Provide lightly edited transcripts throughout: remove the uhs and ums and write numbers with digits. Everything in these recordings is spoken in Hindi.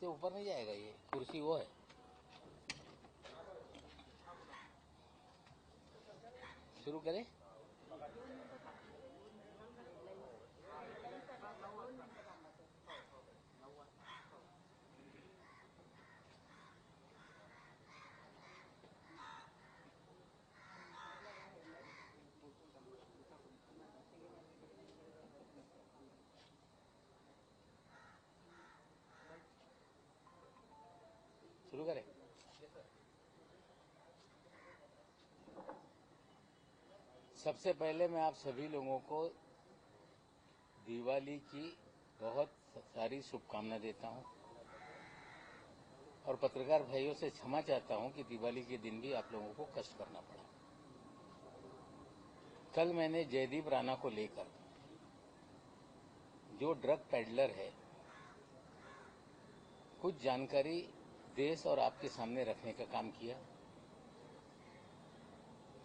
इससे ऊपर नहीं जाएगा, ये कुर्सी वो है। शुरू करें? शुरू करें? सबसे पहले मैं आप सभी लोगों को दिवाली की बहुत सारी शुभकामनाएं देता हूं और पत्रकार भाइयों से क्षमा चाहता हूं कि दिवाली के दिन भी आप लोगों को कष्ट करना पड़ा। कल मैंने जयदीप राणा को लेकर, जो ड्रग पेडलर है, कुछ जानकारी देश और आपके सामने रखने का काम किया,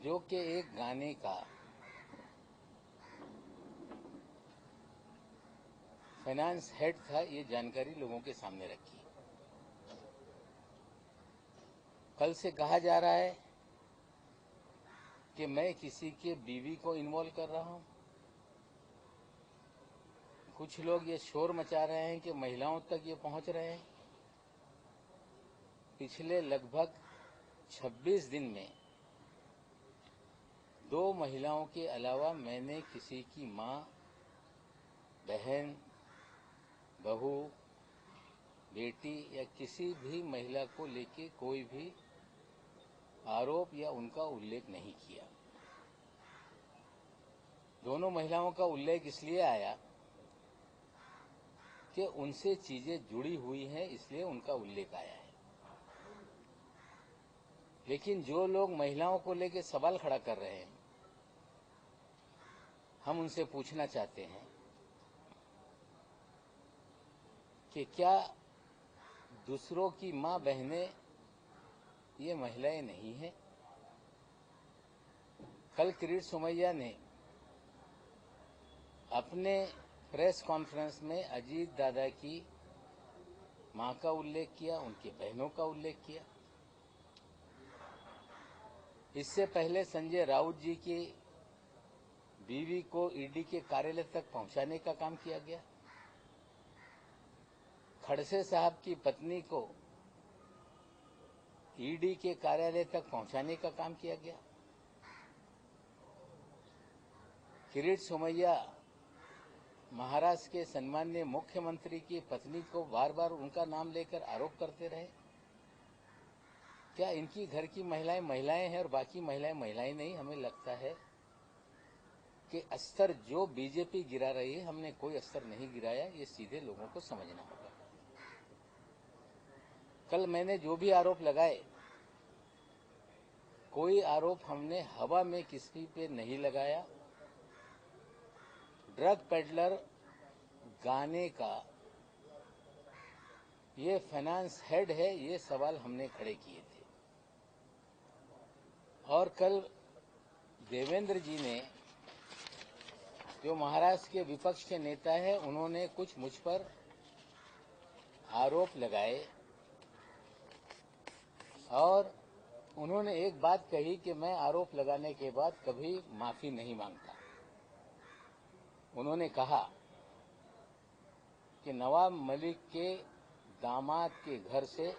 जो कि एक गाने का फाइनेंस हेड था, ये जानकारी लोगों के सामने रखी। कल से कहा जा रहा है कि मैं किसी के बीवी को इन्वॉल्व कर रहा हूं। कुछ लोग ये शोर मचा रहे हैं कि महिलाओं तक ये पहुंच रहे हैं। पिछले लगभग 26 दिन में 2 महिलाओं के अलावा मैंने किसी की मां, बहन, बहू, बेटी या किसी भी महिला को लेके कोई भी आरोप या उनका उल्लेख नहीं किया। दोनों महिलाओं का उल्लेख इसलिए आया कि उनसे चीजें जुड़ी हुई हैं, इसलिए उनका उल्लेख आया है। लेकिन जो लोग महिलाओं को लेकर सवाल खड़ा कर रहे हैं, हम उनसे पूछना चाहते हैं कि क्या दूसरों की मां बहनें ये महिलाएं नहीं हैं? कल किरीट सोमैया ने अपने प्रेस कॉन्फ्रेंस में अजीत दादा की मां का उल्लेख किया, उनकी बहनों का उल्लेख किया। इससे पहले संजय राउत जी की बीवी को ईडी के कार्यालय तक पहुंचाने का काम किया गया। खड़से साहब की पत्नी को ईडी के कार्यालय तक पहुंचाने का काम किया गया। किरीट सोमैया महाराष्ट्र के सम्माननीय मुख्यमंत्री की पत्नी को बार बार उनका नाम लेकर आरोप करते रहे। क्या इनकी घर की महिलाएं महिलाएं हैं और बाकी महिलाएं महिलाएं नहीं? हमें लगता है कि अस्तर जो बीजेपी गिरा रही है, हमने कोई अस्तर नहीं गिराया। ये सीधे लोगों को समझना होगा। कल मैंने जो भी आरोप लगाए, कोई आरोप हमने हवा में किसी पे नहीं लगाया। ड्रग पेडलर गाने का ये फाइनेंस हेड है, ये सवाल हमने खड़े किए थे। और कल देवेंद्र जी ने, जो महाराष्ट्र के विपक्ष के नेता है, उन्होंने कुछ मुझ पर आरोप लगाए और उन्होंने एक बात कही कि मैं आरोप लगाने के बाद कभी माफी नहीं मांगता। उन्होंने कहा कि नवाब मलिक के दामाद के घर से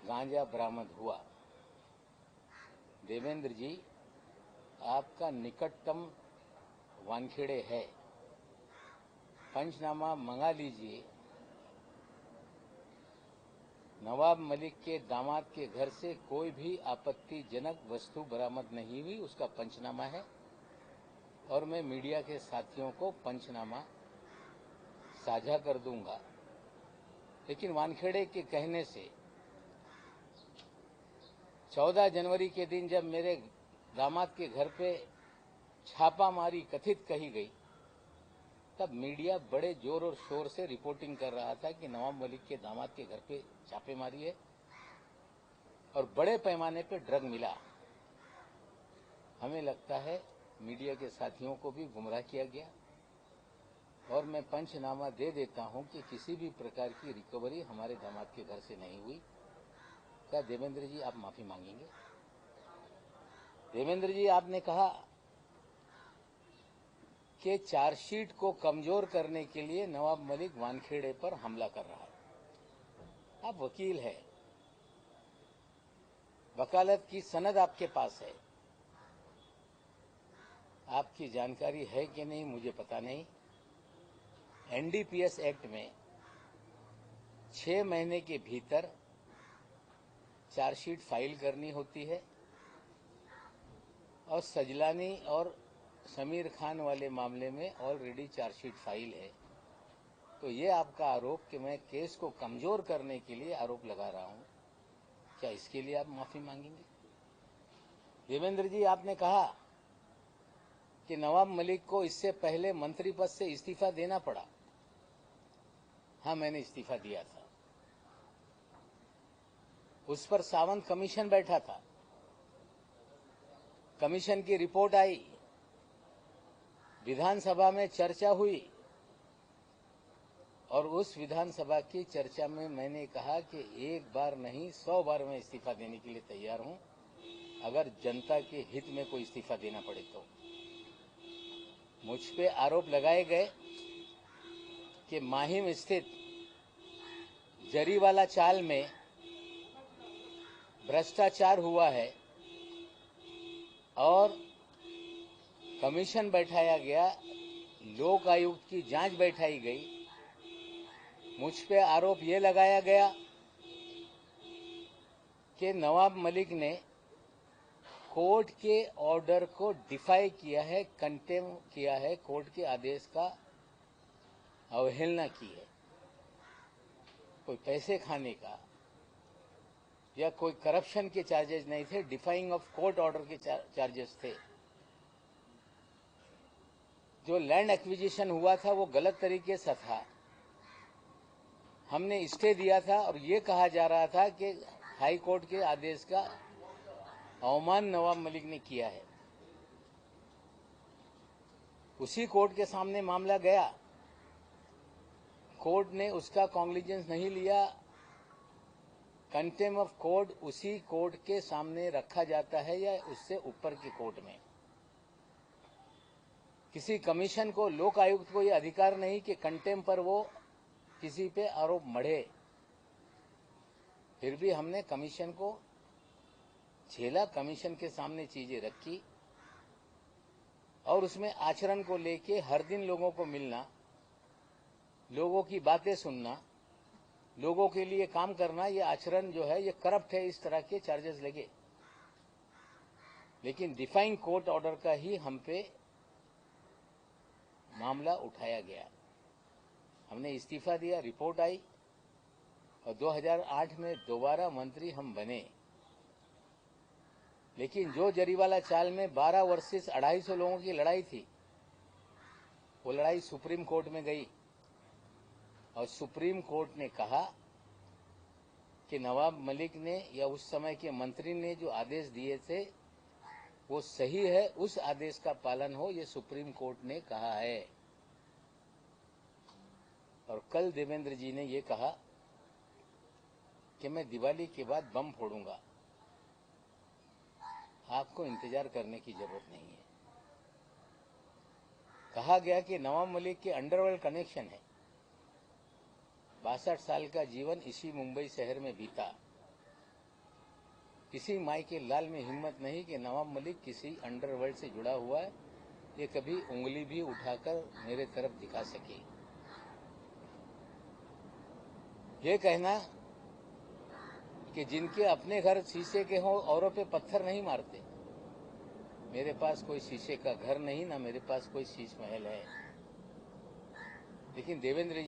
गांजा बरामद हुआ। देवेंद्र जी, आपका निकटतम वानखेड़े है, पंचनामा मंगा लीजिए। नवाब मलिक के दामाद के घर से कोई भी आपत्तिजनक वस्तु बरामद नहीं हुई, उसका पंचनामा है और मैं मीडिया के साथियों को पंचनामा साझा कर दूंगा। लेकिन वानखेड़े के कहने से 14 जनवरी के दिन जब मेरे दामाद के घर पे छापामारी कथित कही गई, तब मीडिया बड़े जोर और शोर से रिपोर्टिंग कर रहा था कि नवाब मलिक के दामाद के घर पे छापेमारी है और बड़े पैमाने पे ड्रग मिला। हमें लगता है मीडिया के साथियों को भी गुमराह किया गया। और मैं पंचनामा दे देता हूं कि किसी भी प्रकार की रिकवरी हमारे दामाद के घर से नहीं हुई। क्या देवेंद्र जी आप माफी मांगेंगे? देवेंद्र जी, आपने कहा कि चार्जशीट को कमजोर करने के लिए नवाब मलिक वानखेड़े पर हमला कर रहा है। आप वकील हैं, वकालत की सनद आपके पास है। आपकी जानकारी है कि नहीं मुझे पता नहीं। एनडीपीएस एक्ट में 6 महीने के भीतर चार्जशीट फाइल करनी होती है और सजलानी और समीर खान वाले मामले में ऑलरेडी चार्जशीट फाइल है। तो ये आपका आरोप कि मैं केस को कमजोर करने के लिए आरोप लगा रहा हूं, क्या इसके लिए आप माफी मांगेंगे? देवेंद्र जी, आपने कहा कि नवाब मलिक को इससे पहले मंत्री पद से इस्तीफा देना पड़ा। हाँ, मैंने इस्तीफा दिया था। उस पर सावंत कमीशन बैठा था, कमीशन की रिपोर्ट आई, विधानसभा में चर्चा हुई और उस विधानसभा की चर्चा में मैंने कहा कि एक बार नहीं 100 बार मैं इस्तीफा देने के लिए तैयार हूं, अगर जनता के हित में कोई इस्तीफा देना पड़े तो। मुझ पे आरोप लगाए गए कि माहिम स्थित जरीवाला चाल में भ्रष्टाचार हुआ है और कमीशन बैठाया गया, लोक आयुक्त की जांच बैठाई गई। मुझ पे आरोप ये लगाया गया कि नवाब मलिक ने कोर्ट के ऑर्डर को डिफाई किया है, कंटेम किया है, कोर्ट के आदेश का अवहेलना की है। कोई पैसे खाने का या कोई करप्शन के चार्जेस नहीं थे, डिफाइंग ऑफ कोर्ट ऑर्डर के चार्जेस थे। जो लैंड एक्विजिशन हुआ था वो गलत तरीके से था। हमने स्टे दिया था और ये कहा जा रहा था कि हाई कोर्ट के आदेश का अवमान नवाब मलिक ने किया है। उसी कोर्ट के सामने मामला गया, कोर्ट ने उसका कॉन्ग्लिजेंस नहीं लिया। कंटेम ऑफ कोर्ट उसी कोर्ट के सामने रखा जाता है या उससे ऊपर की कोर्ट में। किसी कमीशन को, लोक आयुक्त को यह अधिकार नहीं कि कंटेम पर वो किसी पे आरोप मढ़े। फिर भी हमने कमीशन को झेला, कमीशन के सामने चीजें रखी और उसमें आचरण को लेके हर दिन लोगों को मिलना, लोगों की बातें सुनना, लोगों के लिए काम करना, ये आचरण जो है ये करप्ट है, इस तरह के चार्जेस लगे। लेकिन डिफाइंग कोर्ट ऑर्डर का ही हम पे मामला उठाया गया। हमने इस्तीफा दिया, रिपोर्ट आई और 2008 में दोबारा मंत्री हम बने। लेकिन जो जरीवाला चाल में 12 वर्सेस 250 लोगों की लड़ाई थी, वो लड़ाई सुप्रीम कोर्ट में गई और सुप्रीम कोर्ट ने कहा कि नवाब मलिक ने या उस समय के मंत्री ने जो आदेश दिए थे वो सही है, उस आदेश का पालन हो, ये सुप्रीम कोर्ट ने कहा है। और कल देवेंद्र जी ने ये कहा कि मैं दिवाली के बाद बम फोड़ूंगा। आपको इंतजार करने की जरूरत नहीं है। कहा गया कि नवाब मलिक के अंडरवर्ल्ड कनेक्शन है। 62 साल का जीवन इसी मुंबई शहर में बीता। किसी माई के लाल में हिम्मत नहीं कि नवाब मलिक किसी अंडरवर्ल्ड से जुड़ा हुआ है, ये कभी उंगली भी उठाकर मेरे तरफ दिखा सके। ये कहना कि जिनके अपने घर शीशे के हों औरों पे पत्थर नहीं मारते, मेरे पास कोई शीशे का घर नहीं, ना मेरे पास कोई शीश महल है। लेकिन देवेंद्र